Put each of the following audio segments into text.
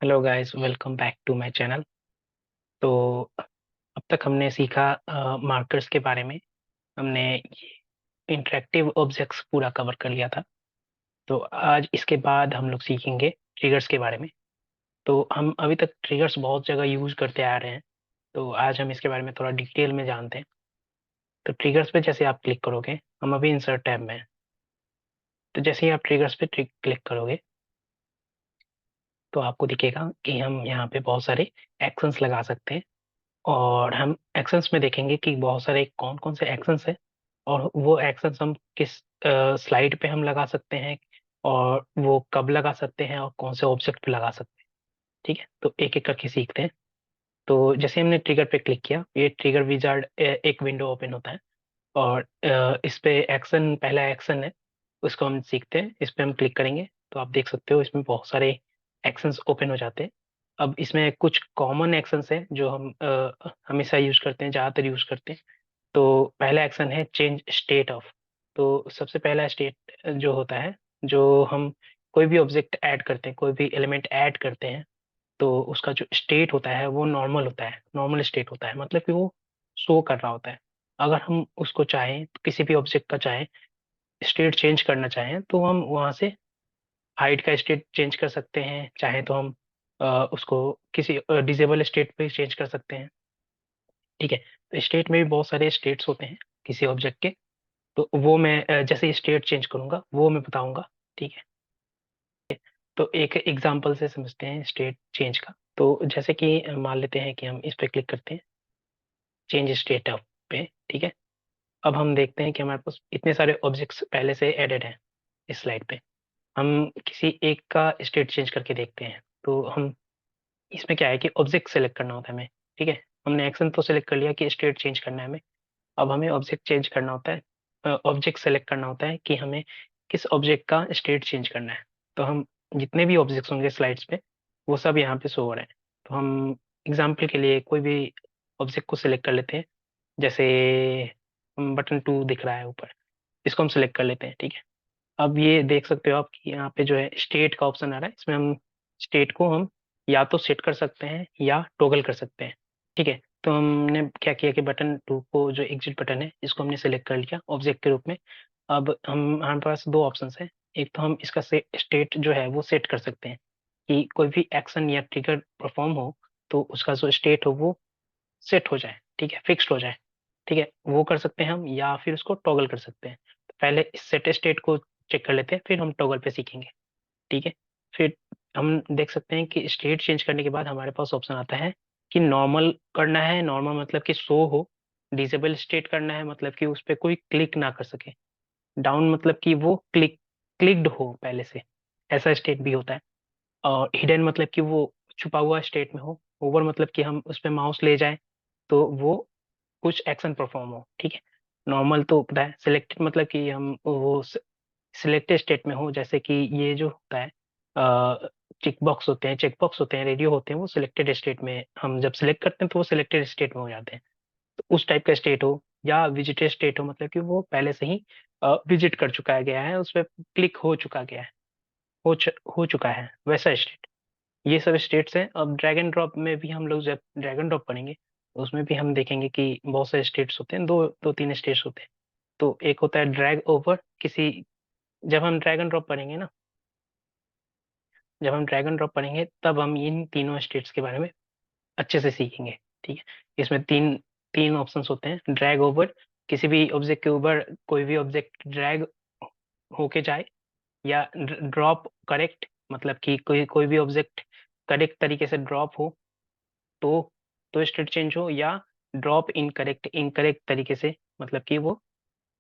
Hello guys, welcome back to my channel. तो अब तक हमने सीखा मार्कर्स के बारे में। हमने इंटरेक्टिव ऑब्जेक्ट्स पूरा कवर कर लिया था। तो आज इसके बाद हम लोग सीखेंगे ट्रिगर्स के बारे में। तो हम अभी तक ट्रिगर्स बहुत जगह यूज करते आ रहे हैं। तो आज हम इसके बारे में थोड़ा डिटेल में जानते हैं। तो ट्रिगर्स पे जैसे आप क्लिक करोगे, हम अभी इंसर्ट टैब में हैं। तो जैसे ही आप ट्रिगर्स पे क्लिक करोगे तो आपको दिखेगा कि हम यहाँ पे बहुत सारे एक्शंस लगा सकते हैं। और हम एक्शंस में देखेंगे कि बहुत सारे कौन कौन से एक्शंस हैं, और वो एक्शंस हम किस स्लाइड पे हम लगा सकते हैं, और वो कब लगा सकते हैं, और कौन से ऑब्जेक्ट पे लगा सकते हैं। ठीक है, तो एक एक करके सीखते हैं। तो जैसे हमने ट्रिगर पे क्लिक किया, ये ट्रिगर विजार्ड एक विंडो ओपन होता है। और इस पे एक्शन, पहला एक्शन है, उसको हम सीखते हैं। इस पे हम क्लिक करेंगे तो आप देख सकते हो इसमें बहुत सारे एक्शंस ओपन हो जाते हैं। अब इसमें कुछ कॉमन एक्शंस हैं जो हम हमेशा यूज करते हैं, ज़्यादातर यूज करते हैं। तो पहला एक्शन है चेंज स्टेट ऑफ। तो सबसे पहला स्टेट जो होता है, जो हम कोई भी ऑब्जेक्ट ऐड करते हैं, कोई भी एलिमेंट ऐड करते हैं, तो उसका जो स्टेट होता है वो नॉर्मल होता है। नॉर्मल स्टेट होता है मतलब कि वो शो कर रहा होता है। अगर हम उसको चाहें, किसी भी ऑब्जेक्ट का चाहें स्टेट चेंज करना चाहें, तो हम वहां से हाइट का स्टेट चेंज कर सकते हैं। चाहे तो हम उसको किसी डिसेबल स्टेट पे चेंज कर सकते हैं। ठीक है, तो स्टेट में भी बहुत सारे स्टेट्स होते हैं किसी ऑब्जेक्ट के। तो वो मैं जैसे स्टेट चेंज करूंगा वो मैं बताऊंगा। ठीक है, तो एक एग्जांपल से समझते हैं स्टेट चेंज का। तो जैसे कि मान लेते हैं कि हम इस पे क्लिक करते हैं, चेंज स्टेट ऑफ पे। ठीक है, अब हम देखते हैं कि हमारे पास इतने सारे ऑब्जेक्ट्स पहले से एडेड हैं इस स्लाइड पे। हम किसी एक का स्टेट चेंज करके देखते हैं। तो हम इसमें क्या है कि ऑब्जेक्ट सेलेक्ट करना होता है हमें। ठीक है, हमने एक्शन तो सेलेक्ट कर लिया कि स्टेट चेंज करना है हमें। अब हमें ऑब्जेक्ट चेंज करना होता है, ऑब्जेक्ट सेलेक्ट करना होता है कि हमें किस ऑब्जेक्ट का स्टेट चेंज करना है। तो हम जितने भी ऑब्जेक्ट्स होंगे स्लाइड्स पे, वो सब यहाँ पे शो हो रहे हैं। तो हम एग्जाम्पल के लिए कोई भी ऑब्जेक्ट को सिलेक्ट कर लेते हैं। जैसे बटन 2 दिख रहा है ऊपर, इसको हम सिलेक्ट कर लेते हैं। ठीक है, अब ये देख सकते हो आप कि यहाँ पे जो है स्टेट का ऑप्शन आ रहा है। इसमें हम स्टेट को हम या तो सेट कर सकते हैं या टॉगल कर सकते हैं। ठीक है, तो हमने क्या किया कि बटन 2 को, जो एग्जिट बटन है, इसको हमने सेलेक्ट कर लिया ऑब्जेक्ट के रूप में। अब हम, हमारे पास दो ऑप्शंस हैं। एक तो हम इसका स्टेट जो है वो सेट कर सकते हैं कि कोई भी एक्शन या ट्रिगर परफॉर्म हो तो उसका जो स्टेट हो वो सेट हो जाए। ठीक है, फिक्स्ड हो जाए। ठीक है, वो कर सकते हैं हम, या फिर उसको टॉगल कर सकते हैं। तो पहले इस सेट स्टेट को चेक कर लेते हैं, फिर हम टॉगल पे सीखेंगे। ठीक है, फिर हम देख सकते हैं कि स्टेट चेंज करने के बाद हमारे पास ऑप्शन आता है कि नॉर्मल करना है। नॉर्मल मतलब कि शो हो। डिसेबल स्टेट करना है मतलब कि उस पर कोई क्लिक ना कर सके। डाउन मतलब कि वो क्लिक्ड हो पहले से, ऐसा स्टेट भी होता है। और हिडन मतलब कि वो छुपा हुआ स्टेट में हो। ओवर मतलब कि हम उस पर माउस ले जाएं तो वो कुछ एक्शन परफॉर्म हो। ठीक है, नॉर्मल तो पता है। सिलेक्टेड मतलब कि हम वो सिलेक्टेड स्टेट में हो, जैसे कि ये जो होता है चेक बॉक्स होते हैं, रेडियो होते हैं, वो सिलेक्टेड स्टेट में हम जब सिलेक्ट करते हैं तो वो सिलेक्टेड स्टेट में हो जाते हैं। तो उस टाइप का स्टेट हो, या विजिटेड स्टेट हो मतलब कि वो पहले से ही विजिट कर चुका गया है, उस पर क्लिक हो चुका गया है, हो चुका है, वैसा स्टेट। ये सब स्टेट्स हैं। अब ड्रैग एंड ड्रॉप में भी हम लोग जब ड्रैग एंड ड्रॉप करेंगे तो उसमें भी हम देखेंगे कि बहुत सारे स्टेट्स होते हैं, दो दो तीन स्टेट्स होते हैं। तो एक होता है ड्रैग ओवर किसी, जब हम ड्रैग एंड ड्रॉप करेंगे ना, जब हम ड्रैग एंड ड्रॉप करेंगे तब हम इन तीनों स्टेट्स के बारे में अच्छे से सीखेंगे। ठीक है, इसमें तीन तीन ऑप्शंस होते हैं। ड्रैग ओवर, किसी भी ऑब्जेक्ट के ऊपर कोई भी ऑब्जेक्ट ड्रैग होके जाए। या ड्रॉप करेक्ट, मतलब कि कोई कोई भी ऑब्जेक्ट करेक्ट तरीके से ड्रॉप हो तो स्टेट चेंज हो। या ड्रॉप इनकरेक्ट, इनकरेक्ट तरीके से, मतलब कि वो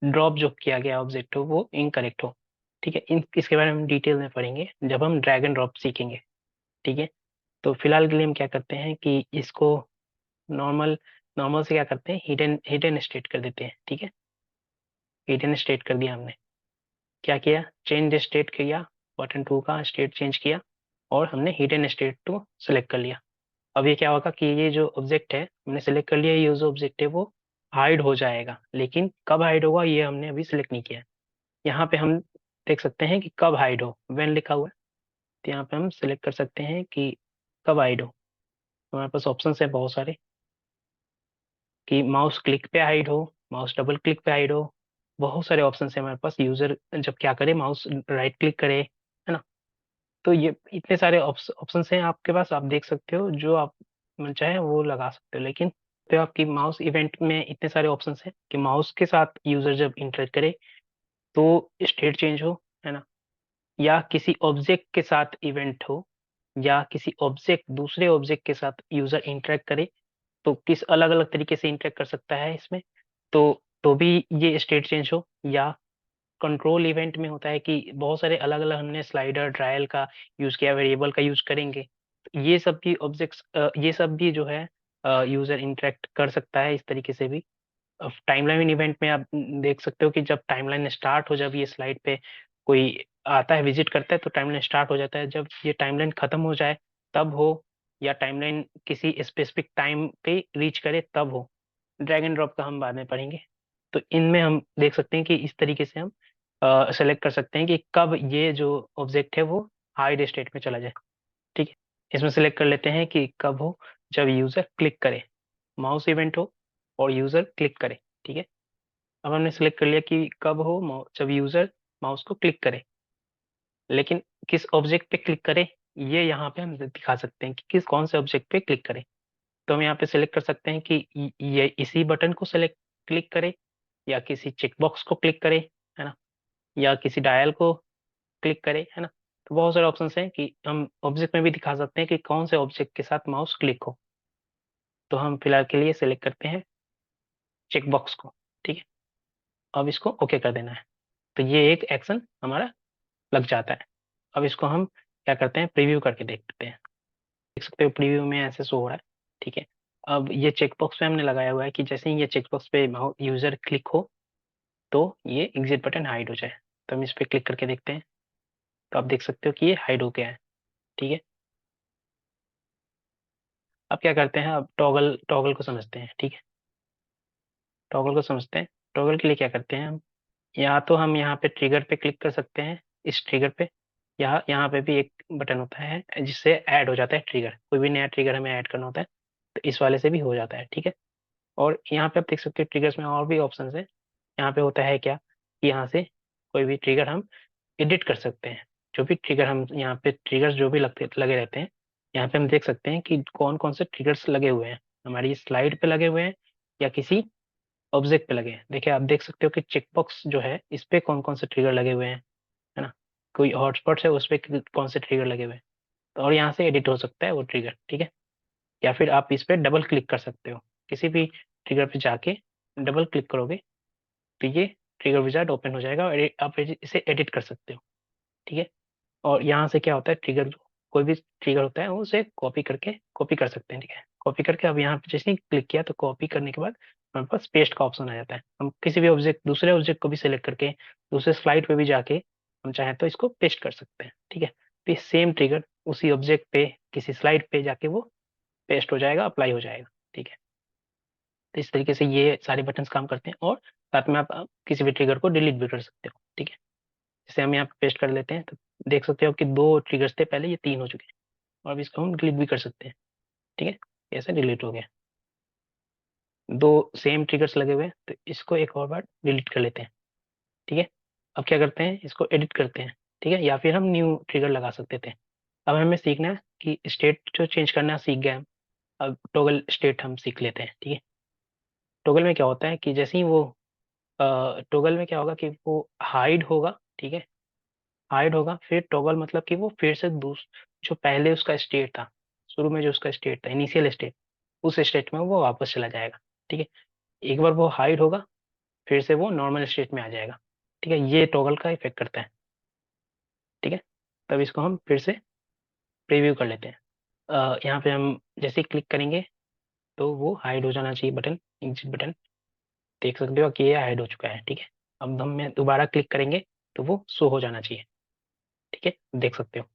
ड्रॉप जो किया गया ऑब्जेक्ट हो वो इनकरेक्ट हो। ठीक है, इसके बारे में हम डिटेल में पढ़ेंगे जब हम ड्रैग एंड ड्रॉप सीखेंगे। ठीक है, तो फिलहाल के लिए हम क्या करते हैं कि इसको नॉर्मल, नॉर्मल से क्या करते हैं, हिडन हिडन स्टेट कर देते हैं। ठीक है, हिडन स्टेट कर दिया हमने। क्या किया, चेंज स्टेट किया, बटन 2 का स्टेट चेंज किया, और हमने हिडन स्टेट को सेलेक्ट कर लिया। अब ये क्या होगा कि ये जो ऑब्जेक्ट है हमने सेलेक्ट कर लिया, ये जो ऑब्जेक्ट है वो हाइड हो जाएगा। लेकिन कब हाइड होगा ये हमने अभी सेलेक्ट नहीं किया है। यहाँ पे हम देख सकते हैं कि कब हाइड हो, व्हेन लिखा हुआ है। तो यहाँ पे हम सेलेक्ट कर सकते हैं कि कब हाइड हो। तो हमारे पास ऑप्शन है बहुत सारे कि माउस क्लिक पे हाइड हो, माउस डबल क्लिक पे हाइड हो। बहुत सारे ऑप्शन है हमारे पास, यूजर जब क्या करे, माउस राइट क्लिक करे, है ना। तो ये इतने सारे ऑप्शन हैं आपके पास, आप देख सकते हो जो आप मन चाहे वो लगा सकते हो। लेकिन तो आपकी माउस इवेंट में इतने सारे ऑप्शन हैं कि माउस के साथ यूजर जब इंटरेक्ट करे तो स्टेट चेंज हो, है ना, या किसी ऑब्जेक्ट के साथ इवेंट हो, या किसी ऑब्जेक्ट दूसरे ऑब्जेक्ट के साथ यूजर इंटरेक्ट करे, तो किस अलग अलग तरीके से इंटरेक्ट कर सकता है इसमें, तो भी ये स्टेट चेंज हो। या कंट्रोल इवेंट में होता है कि बहुत सारे अलग अलग हमने स्लाइडर ट्रायल का यूज किया, वेरिएबल का यूज करेंगे, तो ये सब भी ऑब्जेक्ट्स, ये सब भी जो है यूजर इंटरेक्ट कर सकता है इस तरीके से भी। टाइमलाइन इवेंट में आप देख सकते हो कि जब टाइमलाइन स्टार्ट हो, जब ये स्लाइड पे कोई आता है विजिट करता है तो टाइमलाइन स्टार्ट हो जाता है, जब ये टाइमलाइन खत्म हो जाए तब हो, या टाइमलाइन किसी स्पेसिफिक टाइम पे रीच करे तब हो। ड्रैग एंड ड्रॉप का हम बाद में पढ़ेंगे। तो इनमें हम देख सकते हैं कि इस तरीके से हम सेलेक्ट कर सकते हैं कि कब ये जो ऑब्जेक्ट है वो हाइड स्टेट में चला जाए। ठीक है, इसमें सेलेक्ट कर लेते हैं कि कब हो, जब यूजर क्लिक करे, माउस इवेंट हो और यूजर क्लिक करे। ठीक है, अब हमने सेलेक्ट कर लिया कि कब हो, जब यूजर माउस को क्लिक करे। लेकिन किस ऑब्जेक्ट पे क्लिक करे, ये यहाँ पे हम दिखा सकते हैं कि किस कौन से ऑब्जेक्ट पे क्लिक करे। तो हम यहाँ पे सेलेक्ट कर सकते हैं कि ये इसी बटन को सेलेक्ट क्लिक करे, या किसी चेकबॉक्स को क्लिक करे, है ना, या किसी डायल को क्लिक करे, है ना। तो बहुत सारे ऑप्शंस हैं कि हम ऑब्जेक्ट में भी दिखा सकते हैं कि कौन से ऑब्जेक्ट के साथ माउस क्लिक हो। तो हम फिलहाल के लिए सेलेक्ट करते हैं चेकबॉक्स को। ठीक है, अब इसको ओके कर देना है। तो ये एक एक्शन हमारा लग जाता है। अब इसको हम क्या करते हैं, प्रीव्यू करके देखते हैं। देख सकते हो प्रीव्यू में ऐसे शो हो रहा है। ठीक है, अब ये चेकबॉक्स पे हमने लगाया हुआ है कि जैसे ही ये चेकबॉक्स पे यूजर क्लिक हो तो ये एग्जिट बटन हाइड हो जाए। तो हम इस पे क्लिक करके देखते हैं, तो आप देख सकते हो कि ये हाइड हो गया है। ठीक है, अब क्या करते हैं, अब टॉगल टॉगल को समझते हैं। ठीक है, टॉगल को समझते हैं। टॉगल के लिए क्या करते हैं हम, या तो हम यहाँ पे ट्रिगर पे क्लिक कर सकते हैं, इस ट्रिगर पे, या यहाँ पे भी एक बटन होता है जिससे ऐड हो जाता है ट्रिगर, कोई भी नया ट्रिगर हमें ऐड करना होता है तो इस वाले से भी हो जाता है। ठीक है, और यहाँ पे आप देख सकते हो ट्रिगर्स में और भी ऑप्शन है। यहाँ पे होता है क्या कि यहाँ से कोई भी ट्रिगर हम एडिट कर सकते हैं। जो भी ट्रिगर हम यहाँ पे ट्रिगर्स जो भी लगे रहते हैं, यहाँ पे हम देख सकते हैं कि कौन कौन से ट्रिगर्स लगे हुए हैं, हमारी स्लाइड पे लगे हुए हैं या किसी ऑब्जेक्ट पे लगे हैं। देखिए आप देख सकते हो कि चेकबॉक्स जो है इस पे कौन कौन से ट्रिगर लगे हुए हैं, है ना। कोई हॉटस्पॉट है उस पे कौन से ट्रिगर लगे हुए हैं, तो और यहाँ से एडिट हो सकता है वो ट्रिगर। ठीक है, या फिर आप इस पे डबल क्लिक कर सकते हो, किसी भी ट्रिगर पे जाके डबल क्लिक करोगे तो ये ट्रिगर विजार्ड ओपन हो जाएगा और आप इसे एडिट कर सकते हो। ठीक है, और यहाँ से क्या होता है, ट्रिगर कोई भी ट्रिगर होता है वो उसे कॉपी कर सकते हैं। ठीक है, कॉपी करके अब यहाँ पे जैसे ही क्लिक किया तो कॉपी करने के बाद हमारे पास पेस्ट का ऑप्शन आ जाता है। हम किसी भी ऑब्जेक्ट दूसरे ऑब्जेक्ट को भी सिलेक्ट करके दूसरे स्लाइड पे भी जाके हम चाहें तो इसको पेस्ट कर सकते हैं। ठीक है, तो सेम ट्रिगर उसी ऑब्जेक्ट पे किसी स्लाइड पे जाके वो पेस्ट हो जाएगा, अप्लाई हो जाएगा। ठीक है, तो इस तरीके से ये सारे बटन्स काम करते हैं, और साथ में आप किसी भी ट्रिगर को डिलीट भी कर सकते हो। ठीक है, जैसे हम यहाँ पे पेस्ट कर लेते हैं तो देख सकते हो कि दो ट्रिगर्स थे पहले, ये तीन हो चुके हैं, और अब इसको हम डिलीट भी कर सकते हैं। ठीक है, ऐसे डिलीट हो गया, दो सेम ट्रिगर्स लगे हुए हैं तो इसको एक और बार डिलीट कर लेते हैं। ठीक है, अब क्या करते हैं, इसको एडिट करते हैं। ठीक है, या फिर हम न्यू ट्रिगर लगा सकते थे। अब हमें सीखना है कि स्टेट जो चेंज करना सीख गए हम, अब टॉगल स्टेट हम सीख लेते हैं। ठीक है, टॉगल में क्या होता है कि जैसे ही वो टॉगल में क्या होगा कि वो हाइड होगा। ठीक है, हाइड होगा, फिर टॉगल मतलब कि वो फिर से जो पहले उसका स्टेट था, शुरू में जो उसका स्टेट था, इनिशियल स्टेट, उस स्टेट में वो वापस चला जाएगा। ठीक है, एक बार वो हाइड होगा फिर से वो नॉर्मल स्टेट में आ जाएगा। ठीक है, ये टॉगल का इफेक्ट करता है। ठीक है, तब इसको हम फिर से प्रीव्यू कर लेते हैं। यहाँ पे हम जैसे ही क्लिक करेंगे तो वो हाइड हो जाना चाहिए बटन, एग्जिट बटन। देख सकते हो कि ये हाइड हो चुका है। ठीक है, अब हम दोबारा क्लिक करेंगे तो वो शो हो जाना चाहिए। ठीक है, देख सकते हो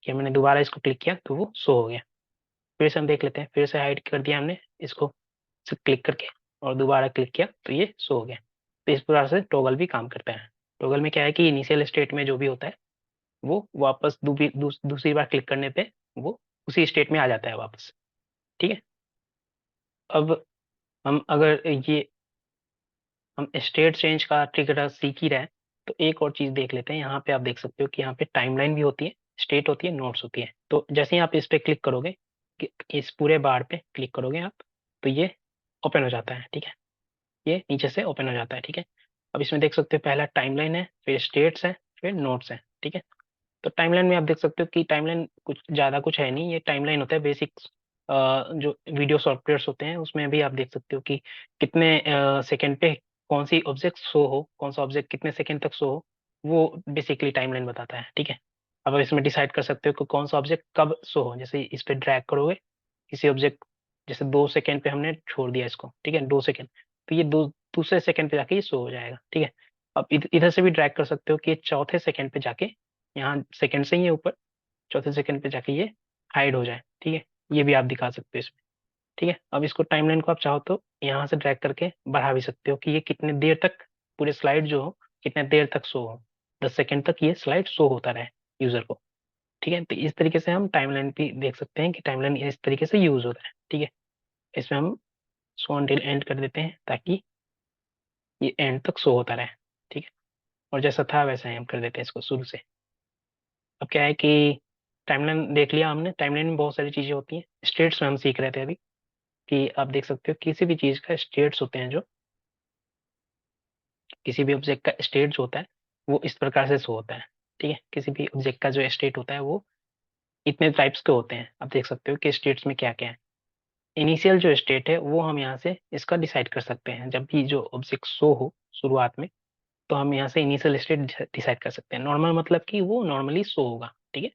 कि मैंने दोबारा इसको क्लिक किया तो वो शो हो गया। फिर से हम देख लेते हैं, फिर से हाइड कर दिया हमने इसको क्लिक करके, और दोबारा क्लिक किया तो ये शो हो गया। तो इस प्रकार से टॉगल भी काम करता है। टॉगल में क्या है कि इनिशियल स्टेट में जो भी होता है वो वापस दूसरी बार क्लिक करने पे वो उसी स्टेट में आ जाता है वापस। ठीक है। अब हम अगर ये हम स्टेट चेंज का ट्रिगर सीख ही रहे हैं, तो एक और चीज देख लेते हैं। यहाँ पे आप देख सकते हो कि यहाँ पे टाइमलाइन भी होती है, स्टेट होती है, नोट्स होती है। तो जैसे ही आप इस पे क्लिक करोगे, इस पूरे बार पे क्लिक करोगे आप, तो ये ओपन हो जाता है। ठीक है, ये नीचे से ओपन हो जाता है। ठीक है। अब इसमें देख सकते हो पहला टाइमलाइन है, फिर स्टेट्स है, फिर नोट्स है। ठीक है। तो टाइमलाइन में आप देख सकते हो कि टाइमलाइन कुछ ज़्यादा कुछ है नहीं, ये टाइमलाइन होता है बेसिक। जो वीडियो सॉफ्टवेयर्स होते हैं उसमें भी आप देख सकते हो कि कितने सेकंड पे कौन सी ऑब्जेक्ट शो हो, कौन सा ऑब्जेक्ट कितने सेकंड तक शो हो, वो बेसिकली टाइमलाइन बताता है। ठीक है। अब आप इसमें डिसाइड कर सकते हो कि कौन सा ऑब्जेक्ट कब शो हो। जैसे इस पे ड्रैग करोगे किसी ऑब्जेक्ट, जैसे 2 सेकंड पे हमने छोड़ दिया इसको, ठीक है, 2 सेकंड, तो ये दूसरे सेकंड पे जाके ये शो हो जाएगा। ठीक है। अब इधर से भी ड्रैग कर सकते हो कि ये चौथे सेकंड पे जाके, यहाँ सेकंड से ही है ऊपर, चौथे सेकंड पे जाके ये हाइड हो जाए। ठीक है, ये भी आप दिखा सकते हो इसमें। ठीक है। अब इसको टाइमलाइन को आप चाहो तो यहाँ से ड्रैग करके बढ़ा भी सकते हो कि ये कितने देर तक पूरे स्लाइड जो हो कितने देर तक शो हो, 10 सेकंड तक ये स्लाइड शो होता रहे यूजर को। ठीक है। तो इस तरीके से हम टाइमलाइन भी देख सकते हैं कि टाइमलाइन इस तरीके से यूज होता है। ठीक है। इसमें हम शो अनटिल एंड कर देते हैं ताकि ये एंड तक शो होता रहे। ठीक है। और जैसा था वैसा ही हम कर देते हैं इसको शुरू से। अब क्या है कि टाइमलाइन देख लिया हमने, टाइमलाइन में बहुत सारी चीजें होती हैं। स्टेट्स में हम सीख रहे थे अभी कि आप देख सकते हो किसी भी चीज का स्टेट्स होते हैं, जो किसी भी ऑब्जेक्ट का स्टेट जो होता है वो इस प्रकार से शो होता है। ठीक है। किसी भी ऑब्जेक्ट का जो स्टेट होता है वो इतने टाइप्स के होते हैं। आप देख सकते हो कि स्टेट्स में क्या क्या है। इनिशियल जो स्टेट है वो हम यहाँ से इसका डिसाइड कर सकते हैं। जब भी जो ऑब्जेक्ट शो हो शुरुआत में, तो हम यहाँ से इनिशियल स्टेट डिसाइड कर सकते हैं। नॉर्मल मतलब कि वो नॉर्मली शो होगा। ठीक है,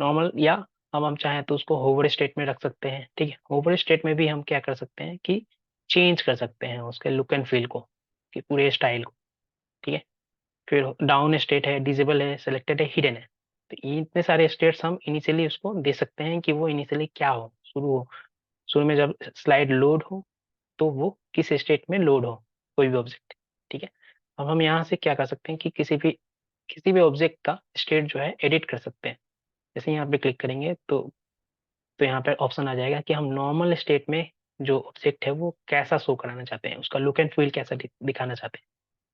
नॉर्मल, या अब हम चाहें तो उसको होवर स्टेट में रख सकते हैं। ठीक है, होवर स्टेट में भी हम क्या कर सकते हैं कि चेंज कर सकते हैं उसके लुक एंड फील को, कि पूरे स्टाइल को। ठीक है। फिर डाउन स्टेट है, डिजेबल है, सेलेक्टेड है, हिडन है। तो ये इतने सारे स्टेट्स हम इनिशियली उसको दे सकते हैं कि वो इनिशियली क्या हो, शुरू हो, शुरू में जब स्लाइड लोड हो तो वो किस स्टेट में लोड हो, कोई भी ऑब्जेक्ट। ठीक है। अब हम यहाँ से क्या कर सकते हैं कि किसी भी ऑब्जेक्ट का स्टेट जो है एडिट कर सकते हैं। जैसे यहाँ पे क्लिक करेंगे तो यहाँ पे ऑप्शन आ जाएगा कि हम नॉर्मल स्टेट में जो ऑब्जेक्ट है वो कैसा शो कराना चाहते हैं, उसका लुक एंड फील कैसा दिखाना चाहते हैं।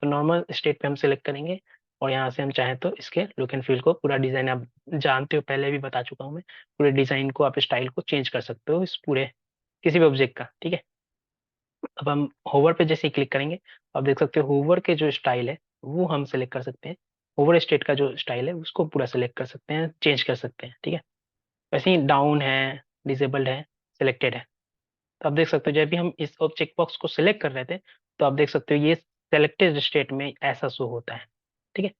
तो नॉर्मल स्टेट पे हम सिलेक्ट करेंगे, और यहाँ से हम चाहें तो इसके लुक एंड फील को, पूरा डिजाइन आप जानते हो, पहले भी बता चुका हूँ मैं, पूरे डिजाइन को आप स्टाइल को चेंज कर सकते हो इस पूरे किसी भी ऑब्जेक्ट का। ठीक है। अब हम होवर पे जैसे ही क्लिक करेंगे, आप देख सकते हो होवर के जो स्टाइल है वो हम सेलेक्ट कर सकते हैं। होवर स्टेट का जो स्टाइल है उसको पूरा सेलेक्ट कर सकते हैं, चेंज कर सकते हैं। ठीक है। वैसे ही डाउन है, डिसेबल्ड है, सिलेक्टेड है। तो आप देख सकते हो जब भी हम इस चेक बॉक्स को सिलेक्ट कर रहे थे, तो आप देख सकते हो ये सेलेक्टेड स्टेट में ऐसा शो होता है। ठीक है।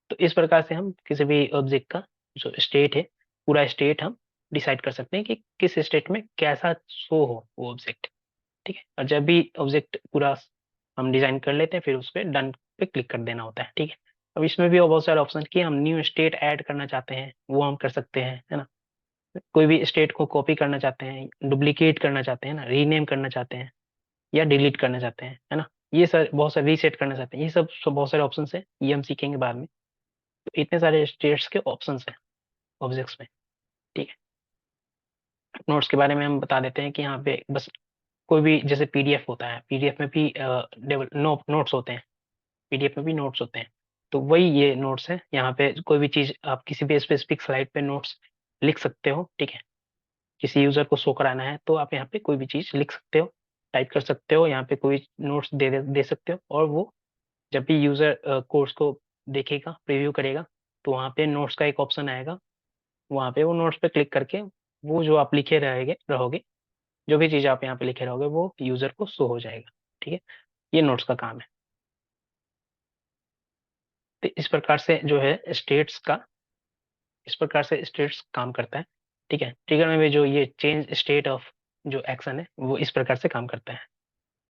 तो इस प्रकार से हम किसी भी ऑब्जेक्ट का जो स्टेट है, पूरा स्टेट हम डिसाइड कर सकते हैं कि किस स्टेट में कैसा शो हो वो ऑब्जेक्ट। ठीक है। और जब भी ऑब्जेक्ट पूरा हम डिजाइन कर लेते हैं, फिर उस पर डन पे क्लिक कर देना होता है। ठीक है। अब इसमें भी बहुत सारे ऑप्शन कि हम न्यू स्टेट ऐड करना चाहते हैं वो हम कर सकते हैं, है ना। कोई भी स्टेट को कॉपी करना चाहते हैं, डुप्लीकेट करना चाहते हैं ना, रीनेम करना चाहते हैं, या डिलीट करना चाहते हैं, है ना, ये सर बहुत सारे रीसेट करना चाहते हैं, ये सब बहुत सारे ऑप्शन है, ये हम सीखेंगे बाद में। तो इतने सारे स्टेट्स के ऑप्शन हैं ऑब्जेक्ट्स में। ठीक है। नोट्स के बारे में हम बता देते हैं कि यहाँ पे बस कोई भी, जैसे पीडीएफ होता है, पीडीएफ में भी नोट्स होते हैं, पीडीएफ में भी नोट्स होते हैं। तो वही ये नोट्स है। यहाँ पे कोई भी चीज आप किसी भी स्पेसिफिक स्लाइड पे नोट्स लिख सकते हो। ठीक है। किसी यूजर को शो कराना है तो आप यहाँ पे कोई भी चीज लिख सकते हो, टाइप कर सकते हो, यहाँ पे कोई नोट्स दे सकते हो, और वो जब भी यूजर कोर्स को देखेगा, प्रीव्यू करेगा, तो वहाँ पे नोट्स का एक ऑप्शन आएगा, वहाँ पे वो नोट्स पे क्लिक करके वो जो आप लिखे रहेंगे रहोगे, जो भी चीज आप यहाँ पे लिखे रहोगे वो यूजर को शो हो जाएगा। ठीक है। ये नोट्स का काम है। तो इस प्रकार से जो है स्टेट्स का, इस प्रकार से स्टेट्स काम करता है। ठीक है। ट्रिगर में भी जो ये चेंज स्टेट ऑफ जो एक्शन है वो इस प्रकार से काम करता है।